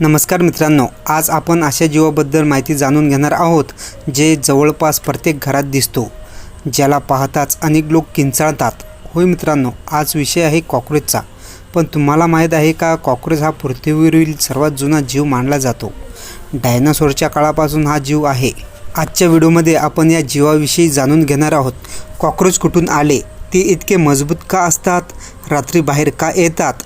नमस्कार मित्रांनो, आज आपण अशा जीवाबद्दल माहिती जाणून घेणार आहोत जे जवळपास प्रत्येक घरात दिसतो, ज्याला पाहताच अनेक लोक किंचाळतात। होय मित्रांनो, आज विषय आहे कॉकरोचचा। पण तुम्हाला माहीत आहे का, कॉकरोच हा पृथ्वीवरील सर्वात जुना जीव मानला जातो। डायनासोरच्या काळापासून हा जीव आहे। आजच्या व्हिडिओमध्ये आपण या जीवाविषयी जाणून घेणार आहोत। कॉकरोच कुठून आले, ते इतके मजबूत का असतात, रात्री बाहेर का येतात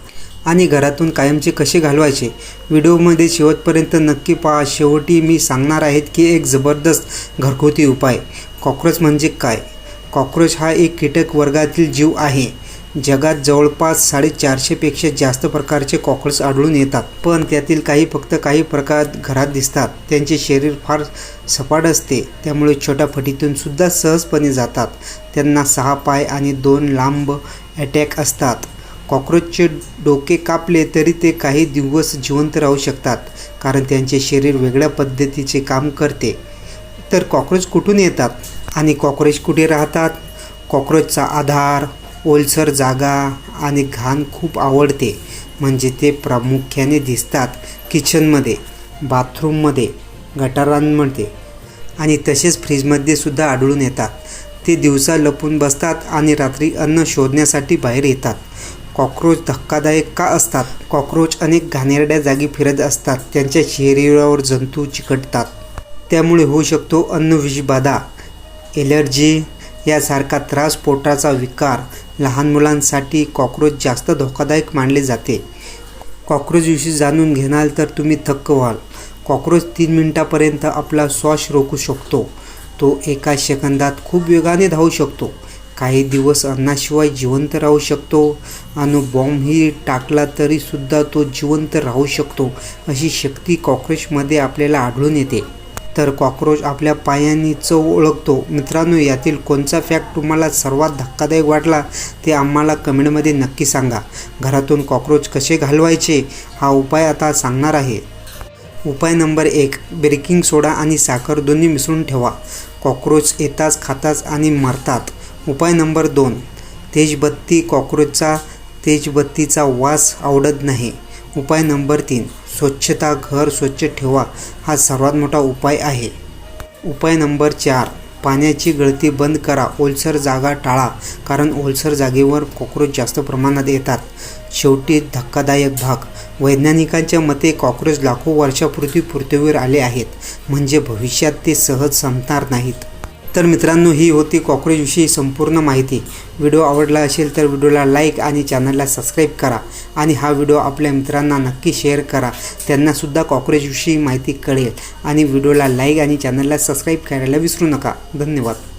आणि घरातून कायमचे कसे घालवायचे। व्हिडिओमध्ये शेवटपर्यंत नक्की पहा। शेवटी मी सांगणार आहे की एक जबरदस्त घरगुती उपाय। कॉकरोच म्हणजे काय? कॉकरोच हा एक कीटक वर्गातील जीव आहे। जगात जवळपास 450 पेक्षा जास्त प्रकारचे कॉकरोच आढळून येतात, पण त्यातील फक्त काही प्रकार घरात दिसतात। त्यांचे शरीर फार सपाट असते, त्यामुळे छोट्या फटीतून सुद्धा सहजपणे जातात। त्यांना 6 पाय आणि 2 लांब अटॅक असतात। कॉकरोचचे डोके कापले तरी ते काही दिवस जिवंत राहू शकतात, कारण त्यांचे शरीर वेगळ्या पद्धतीचे काम करते। तर कॉकरोच कुठून येतात आणि कॉकरोच कुठे राहतात? कॉकरोचचा आधार, ओलसर जागा आणि घाण खूप आवडते, म्हणजे ते प्रामुख्याने दिसतात किचनमध्ये, बाथरूममध्ये, गटारांमध्ये आणि तसेच फ्रीजमध्ये सुद्धा आढळून येतात। ते दिवसा लपून बसतात आणि रात्री अन्न शोधण्यासाठी बाहेर येतात। कॉकरोच धक्कादायक का असतात? कॉकरोच अनेक घाणेरड्या जागी फिरत असतात। त्यांच्या शरीरावर जंतू चिकटतात, त्यामुळे होऊ शकतो अन्नविषबाधा, एलर्जी यासारखा त्रास, पोटाचा विकार। लहान मुलांसाठी कॉकरोच जास्त धोकादायक मानले जाते। कॉकरोचविषयी जाणून घेणार तर तुम्ही थक्क व्हाल। कॉकरोच 3 मिनिटांपर्यंत आपला श्वास रोखू शकतो। तो एका सेकंदात खूप वेगाने धावू शकतो। काही दिवस अन्नाशिवाय जिवंत राहू शकतो। अणुबॉम्बही टाकला तरी सुद्धा तो जिवंत राहू शकतो, अशी शक्ती कॉकरोचमध्ये आपल्याला आढळून येते। तर कॉकरोच आपल्या पायांनी चव ओळखतो। मित्रांनो, यातील कोणचा फॅक्ट तुम्हाला सर्वात धक्कादायक वाटला ते आम्हाला कमेंटमध्ये नक्की सांगा। घरातून कॉकरोच कसे घालवायचे हा उपाय आता सांगणार आहे। उपाय नंबर 1, बेकिंग सोडा आणि साखर दोन्ही मिसळून ठेवा। कॉकरोच येताच खातात आणि मरतात। उपाय नंबर 2, तेजबत्ती। कॉकरोचचा तेजबत्तीचा वास आवडत नाही। उपाय नंबर 3, स्वच्छता। घर स्वच्छ ठेवा, हा सर्वात मोठा उपाय आहे। उपाय नंबर 4, पाण्याची गळती बंद करा। ओलसर जागा टाळा, कारण ओलसर जागेवर कॉकरोच जास्त प्रमाणात येतात। शेवटी धक्कादायक भाग, वैज्ञानिकांच्या मते कॉकरोच लाखो वर्षापूर्वी पृथ्वीवर आले आहेत, म्हणजे भविष्यात ते सहज संपणार नाहीत। तर मित्रांनो, ही होती कॉकरोचविषयी संपूर्ण माहिती। व्हिडिओ आवडला असेल तर व्हिडिओला लाईक आणि चॅनलला सबस्क्राईब करा आणि हा व्हिडिओ आपल्या मित्रांना नक्की शेअर करा, त्यांनासुद्धा कॉकरोचविषयी माहिती कळेल। आणि व्हिडिओला लाईक आणि चॅनलला सबस्क्राईब करायला विसरू नका। धन्यवाद।